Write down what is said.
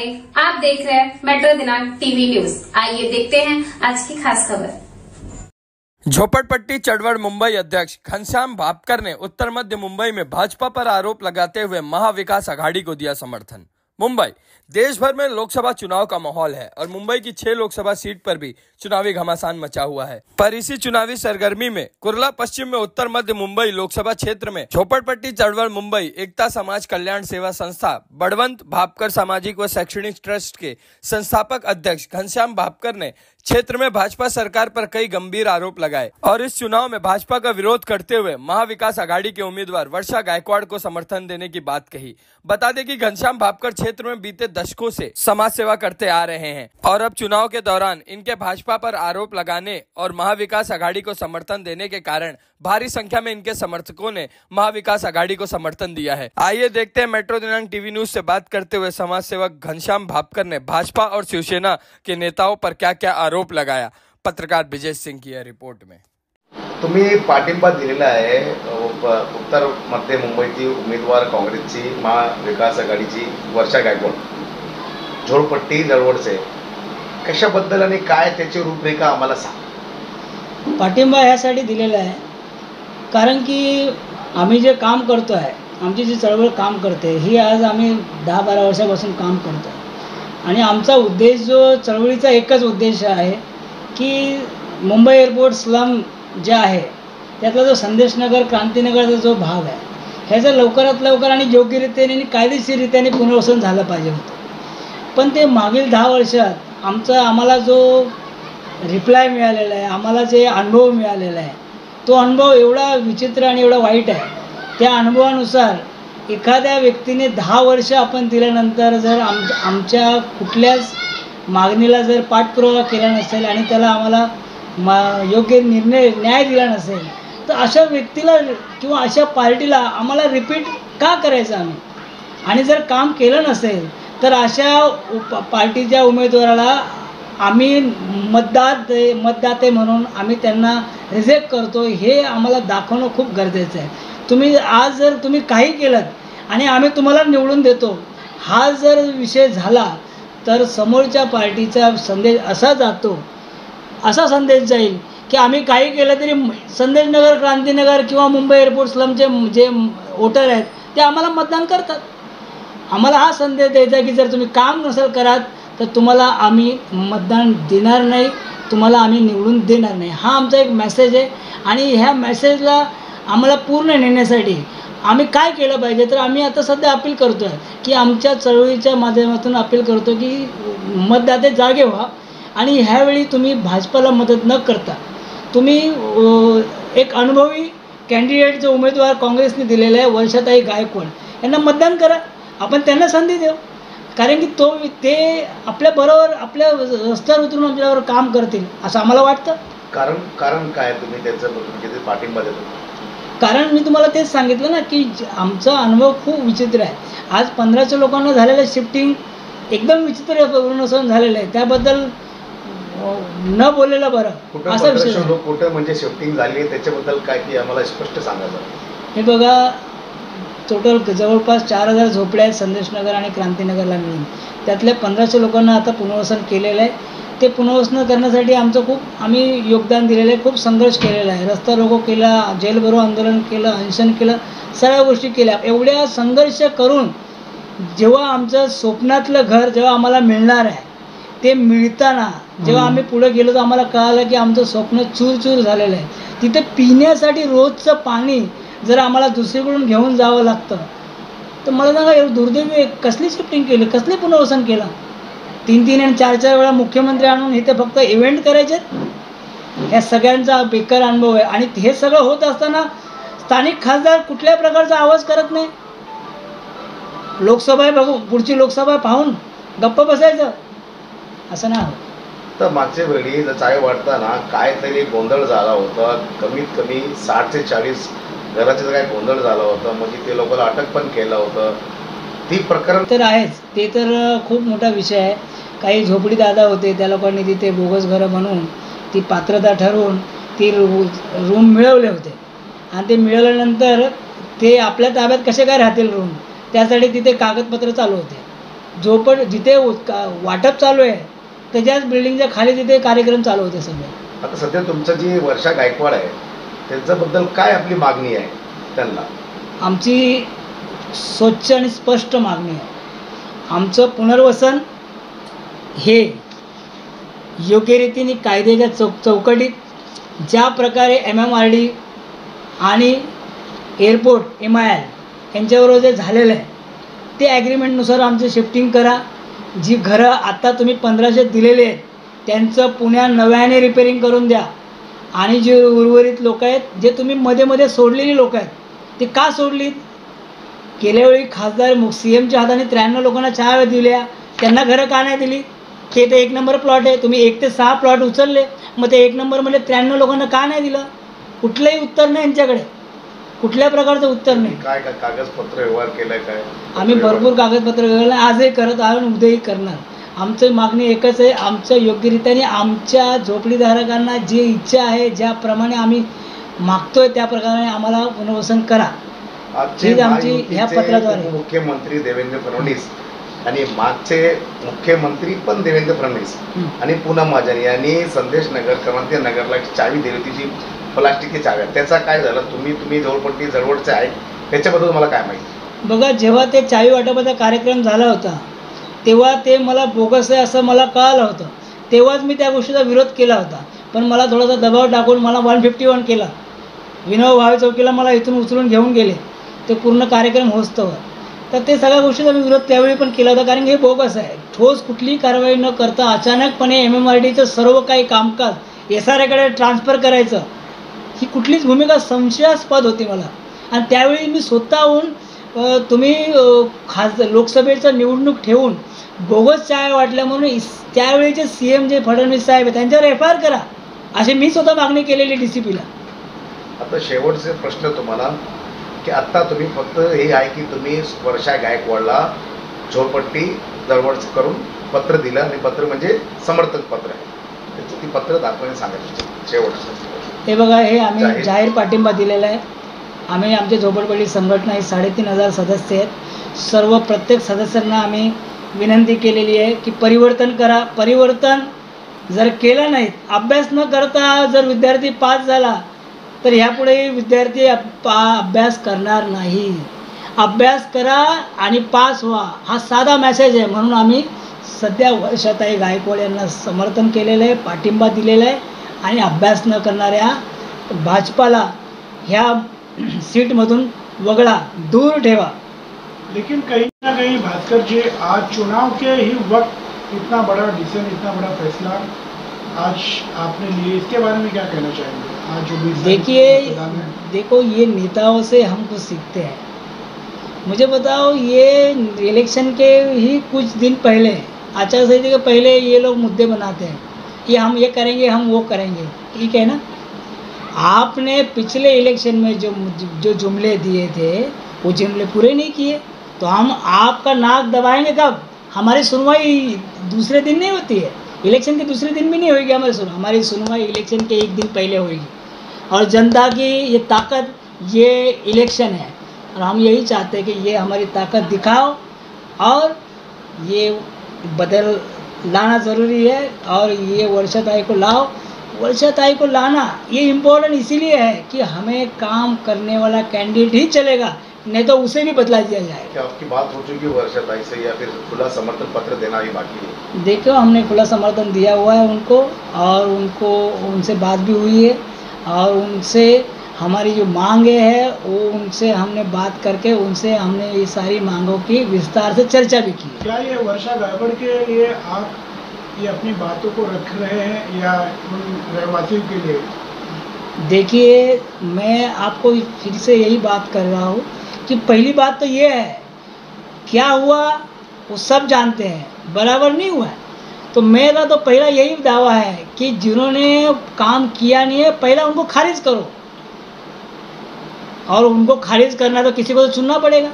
Live आप देख रहे हैं मेट्रो दिनांक टीवी न्यूज। आइए देखते हैं आज की खास खबर। झोपड़पट्टी चळवळ मुंबई अध्यक्ष घनश्याम भापकर ने उत्तर मध्य मुंबई में भाजपा पर आरोप लगाते हुए महाविकास आघाड़ी को दिया समर्थन। मुंबई देश भर में लोकसभा चुनाव का माहौल है और मुंबई की 6 लोकसभा सीट पर भी चुनावी घमासान मचा हुआ है। पर इसी चुनावी सरगर्मी में कुर्ला पश्चिम में उत्तर मध्य मुंबई लोकसभा क्षेत्र में झोपड़पट्टी चळवळ मुंबई एकता समाज कल्याण सेवा संस्था बड़वंत भापकर सामाजिक व शैक्षणिक ट्रस्ट के संस्थापक अध्यक्ष घनश्याम भापकर ने क्षेत्र में भाजपा सरकार पर कई गंभीर आरोप लगाए और इस चुनाव में भाजपा का विरोध करते हुए महाविकास आघाड़ी के उम्मीदवार वर्षा गायकवाड़ को समर्थन देने की बात कही। बता दें कि घनश्याम भापकर क्षेत्र में बीते दशकों से समाज सेवा करते आ रहे हैं और अब चुनाव के दौरान इनके भाजपा पर आरोप लगाने और महाविकास आघाड़ी को समर्थन देने के कारण भारी संख्या में इनके समर्थकों ने महाविकास आघाड़ी को समर्थन दिया है। आइए देखते हैं मेट्रो दिनांक टीवी न्यूज से बात करते हुए समाज सेवक घनश्याम भापकर ने भाजपा और शिवसेना के नेताओं पर क्या क्या आरोप लगाया। पत्रकार विजय सिंह की यह रिपोर्ट में। तुम्ही पाठिंबा दिलेला आहे उत्तर मध्य मुंबईची उमेदवार काँग्रेसची महाविकास आघाडीची वर्षा गायकवाड झोपड़पट्टी चळवळचे कशाबद्दल आणि काय त्याची रूपरेखा आम्हाला सांग। पाठिंबा यासाठी दिलेला आहे कारण की आम्ही जे काम करतो आहे, आमची जी चळवळ काम करते ही आज आम्ही 10-12 वर्षापासून काम करतो आहे आणि आमचा उद्देश जो चळवळीचा एकच उद्देश आहे की मुंबई एअरपोर्ट स्लम जे आहे त्यातला जो संदेशनगर क्रांतीनगरचा जो भाग आहे ह्याचं लवकरात लवकर आणि योग्यरित्याने आणि कायदेशीररित्याने पुनर्वसन झालं पाहिजे होतं। पण ते मागील 10 वर्षात आम्हाला जो रिप्लाय मिळालेला आहे, आम्हाला जे अनुभव मिळालेला आहे तो अनुभव एवढा विचित्र आणि एवढा वाईट आहे। त्या अनुभवानुसार एखाद्या व्यक्तीने 10 वर्ष आपण दिल्यानंतर जर आमच्या कुठल्याच मागणीला जर पाठपुरावा केला नसेल आणि त्याला आम्हाला योग्य न्याय दिला नसेल तर अशा व्यक्तीला किंवा अशा पार्टीला आम्हाला रिपीट का करायचं आम्ही, आणि जर काम केलं नसेल तर अशा पार्टीच्या उमेदवाराला आम्ही मतदाते म्हणून आम्ही त्यांना रिजेक्ट करतो हे आम्हाला दाखवणं खूप गरजेचं आहे। आज जर तुम्ही काही केलं आणि आम्ही तुम्हाला निवडून देतो हा जर विषय झाला तर समोरच्या पार्टीचा संदेश असा संदेश जाईल की आम्ही काही केलं तरी संदेशनगर क्रांतीनगर किंवा मुंबई एअरपोर्ट स्लमचे जे वोटर आहेत ते आम्हाला मतदान करतात। आम्हाला हा संदेश द्यायचा की जर तुम्ही काम नसेल करत तर तुम्हाला आम्ही मतदान देणार नाही, तुम्हाला आम्ही निवडून देणार नाही। हा आमचा एक मेसेज आहे आणि ह्या मेसेजला आम्हाला पूर्ण नेण्यासाठी आम्ही काय केलं पाहिजे तर आम्ही आता सध्या अपील करतो आहे की आमच्या चळवळीच्या माध्यमातून अपील करतो की मतदाते जागे व्हा आणि ह्यावेळी तुम्ही भाजपाला मदत न करता तुम्ही एक अनुभवी कॅन्डिडेट जो उमेदवार काँग्रेसने दिलेला आहे वर्षाताई गायकवाड यांना मतदान करा। आपण त्यांना संधी देऊ कारण की ते आपल्याबरोबर आपल्या रस्त्यावर उतरून आपल्यावर काम करतील असं आम्हाला वाटतं। कारण काय तुम्ही त्याचं किती पाठिंबा देतो? कारण मी तुम्हाला तेच सांगितलं ना की आमचा अनुभव खूप विचित्र आहे। आज 1500 लोकांना झालेलं शिफ्टिंग एकदम विचित्र पूर्ण झालेलं आहे, त्याबद्दल न बोललेलं बरं असा विषय कुठे म्हणजे शिफ्टिंग झाली त्याच्याबद्दल काय की आम्हाला स्पष्ट सांगायचं। हे बघा टोटल जवळपास 4000 झोपड्या आहेत संदेशनगर आणि क्रांतीनगरला मिळून, त्यातल्या 1500 लोकांना आता पुनर्वसन केलेलं आहे। ते पुनर्वसन करण्यासाठी आम्ही योगदान दिलेलं आहे, खूप संघर्ष केलेला आहे, रस्ता रोको केला, जेल भरो आंदोलन केलं, अनशन केलं, सगळ्या गोष्टी केल्या। एवढ्या संघर्ष करून जेव्हा आमचं स्वप्नातलं घर जेव्हा आम्हाला मिळणार आहे ते मिळताना जेव्हा आम्ही पुढे गेलो तर आम्हाला कळालं की आमचं स्वप्न चूर झालेलं आहे। तिथे पिण्यासाठी रोजचं पाणी जर आम्हाला दुसरीकडून घेऊन जावं लागतं तर मला सांगा एवढं दुर्दैवी कसली शिफ्टिंग केली, कसली पुनर्वसन केलं? 3 आणि 4 वेळा मुख्यमंत्री आणून इथे फक्त इव्हेंट करायचे, ह्या सगळ्यांचा बेकार अनुभव आहे। आणि हे सगळं होत असताना स्थानिक खासदार कुठल्याही प्रकारचा आवाज करत नाही। लोकसभा बघू, पुढची लोकसभा पाहून गप्प बसायचं असं नाही होत। तर मागच्या वेळी चाय वाटताना काहीतरी गोंधळ झाला होता, कमीत कमी 60 ते 40 घराचा काय गोंधळ झाला होता, म्हणजे ते लोकांना अटक पण केलं होतं। ती प्रकरण तर आहेच, ते तर खूप मोठा विषय आहे। काही झोपडी दादा होते त्या लोकांनी तिथे बोगस घरं बनवून ती पात्रता ठरवून ती रूम मिळवले होते आणि ते मिळवल्यानंतर ते आपल्या ताब्यात कसे काय राहतील रूम, त्यासाठी तिथे कागदपत्र चालू होते जिथे वाटप चालू आहे त्याच्याच बिल्डिंगच्या खाली तिथे कार्यक्रम चालू होते सगळे. आता सध्या तुमचं जी वर्षा गायकवाड आहे त्यांच्याबद्दल काय आपली मागणी आहे त्यांना? आमची स्वच्छ आणि स्पष्ट मागणी आहे. आमचं पुनर्वसन हे योग्य रीतीने कायद्याच्या चौकटीत ज्या प्रकारे MMRD आणि एअरपोर्ट MIL यांच्याबरोबर जे झालेलं आहे ते ॲग्रीमेंटनुसार आमचं शिफ्टिंग करा. जी घरं आत्ता तुम्ही 1500 दिलेले आहेत त्यांचं पुण्या नव्याने रिपेअरिंग करून द्या. आणि जे उर्वरित लोक आहेत जे तुम्ही मध्ये मध्ये सोडलेली लोक आहेत ते का सोडलीत? गेल्या वेळी खासदार CMच्या हाताने 93 लोकांना चहा दिल्या, त्यांना घरं का नाही दिली? ते तर 1 नंबर प्लॉट आहे. तुम्ही 1 ते 6 प्लॉट उचलले, मग ते 1 नंबरमध्ये 93 लोकांना का नाही दिलं? कुठलंही उत्तर नाही यांच्याकडे, कुठल्या प्रकारचं उत्तर नाही. काय कागदपत्र व्यवहार केलाय काय? आम्ही भरपूर कागदपत्र व्यवहार आजही करत आहोत, उद्याही करणार. आमचं मागणी एकच आहे, आमचं योग्यरित्याने आमच्या झोपडीधारकांना जी इच्छा आहे ज्याप्रमाणे आम्ही मागतोय त्या प्रकारे आम्हाला पुनर्वसन करा. आजचे आमची ह्या पत्राद्वारे मुख्यमंत्री देवेंद्र फडणवीस आणि मागचे मुख्यमंत्री पण देवेंद्र फडणवीस आणि पूनम महाजन यांनी संदेश नगर क्रांती नगरला चावी दिली होती, जी प्लास्टिकची चावी. त्याचा काय झालं? तुम्ही झोपडपट्टी जवळचे आहे त्याच्याबद्दल मला काय माहिती? बघा, जेव्हा ते चावी वाटपाचा कार्यक्रम झाला होता तेव्हा ते मला बोगस आहे असं मला कळलं होतं. तेव्हाच मी त्या गोष्टीचा विरोध केला होता. पण मला थोडासा दबाव टाकून मला 151 केला. विनोबा भावे चौकीला मला इथून उचलून घेऊन गेले ते पूर्ण कार्यक्रम होस्तवर. तर ते सगळ्या गोष्टीचा मी विरोध त्यावेळी पण केला होता, कारण हे बोगस आहे. ठोस कुठलीही कारवाई न करता अचानकपणे MMRDचं सर्व काही कामकाज SRAकडे ट्रान्सफर करायचं ही कुठलीच भूमिका संशयास्पद होती मला. आणि त्यावेळी मी स्वतःहून तुम्ही लोकसभेचं निवडणूक ठेवून बोगस चाय वाटल्या म्हणून त्यावेळीचे CM जे फडणवीस साहेब आहे त्यांच्यावर FIR करा अशी मी स्वतः मागणी केलेली DCPला. आता शेवटचे प्रश्न तुम्हाला की आत्ता तुम्ही फक्त हे आहे की तुम्ही वर्षा गायकवाडला झोपडपट्टी जवळ करून पत्र दिलं आणि पत्र म्हणजे समर्थक पत्र आहे, त्याची ती पत्र दाखवणे सांगायचं शेवटचं. हे बघा, हे आम्ही जाहीर पाठिंबा दिलेला आहे. आम्ही आमची झोपडपट्टी संघटना ही 3500 सदस्य आहेत. सर्व प्रत्येक सदस्यांना आम्ही विनंती केलेली आहे की परिवर्तन करा. परिवर्तन जर केलं नाहीत, अभ्यास न करता जर विद्यार्थी पास झाला तर ह्यापुढे विद्यार्थी अभ्यास करणार नाही. अभ्यास करा आणि पास व्हा हा साधा मेसेज आहे. म्हणून आम्ही सध्या वर्षाताई गायकवाड यांना समर्थन केलेलं आहे, पाठिंबा दिलेला आहे. आणि अभ्यास न करणाऱ्या भाजपाला ह्या सीटमधून वगळा, दूर ठेवा. लेकिन कहीं ना कहीं भास्कर जी, आज चुनाव के ही वक्त इतना बड़ा डिसीजन, इतना बड़ा फैसला आज आपने लिए, इसके बारे में क्या कहना चाहेंगे? आज जो देखो ये नेताओं से हम कुछ सीखते हैं. मुझे बताओ, ये इलेक्शन के ही कुछ दिन पहले, आचार संहिता के पहले ये लोग मुद्दे बनाते हैं कि हम ये करेंगे, हम वो करेंगे. ठीक है ना? आपने पिछले इलेक्शन में जो जुमले दिए थे वो जुमले पूरे नहीं किए, तो हम आपका नाक दबाएंगे कब? हमारी सुनवाई दूसरे दिन नहीं होती है, इलेक्शन के दूसरे दिन भी नहीं होगी हमारी सुनवाई इलेक्शन के 1 दिन पहले होगी. और जनता की ये ताकत, ये इलेक्शन है और हम यही चाहते हैं कि ये हमारी ताकत दिखाओ और ये बदल लाना ज़रूरी है. और ये वर्षाताई को लाओ. वर्षाताई को लाना ये इम्पोर्टेंट इसीलिए है कि हमें काम करने वाला कैंडिडेट ही चलेगा, नहीं तो उसे भी बदला दिया जाएगा. क्या आपकी बात हो चुकी है वर्षाताई से या फिर खुला समर्थन पत्र देना ही बाकी है? देखो, हमने खुला समर्थन दिया हुआ है उनको, और उनसे बात भी हुई है और उनसे हमारी जो मांगे है वो उनसे हमने बात करके उनसे हमने ये सारी मांगों की विस्तार से चर्चा भी की. क्या ये वर्षा गायकवाड़ के लिए आप ये अपनी बातों को रख रहे हैं या उन रहवासियों के लिए? देखिए, मैं आपको फिर से यही बात कर रहा हूँ कि पहली बात तो ये है, क्या हुआ वो सब जानते हैं, बराबर नहीं हुआ है. तो मेरा तो पहला यही दावा है कि जिन्होंने काम किया नहीं है पहला उनको खारिज करो, और उनको खारिज करना तो किसी को तो चुनना पड़ेगा.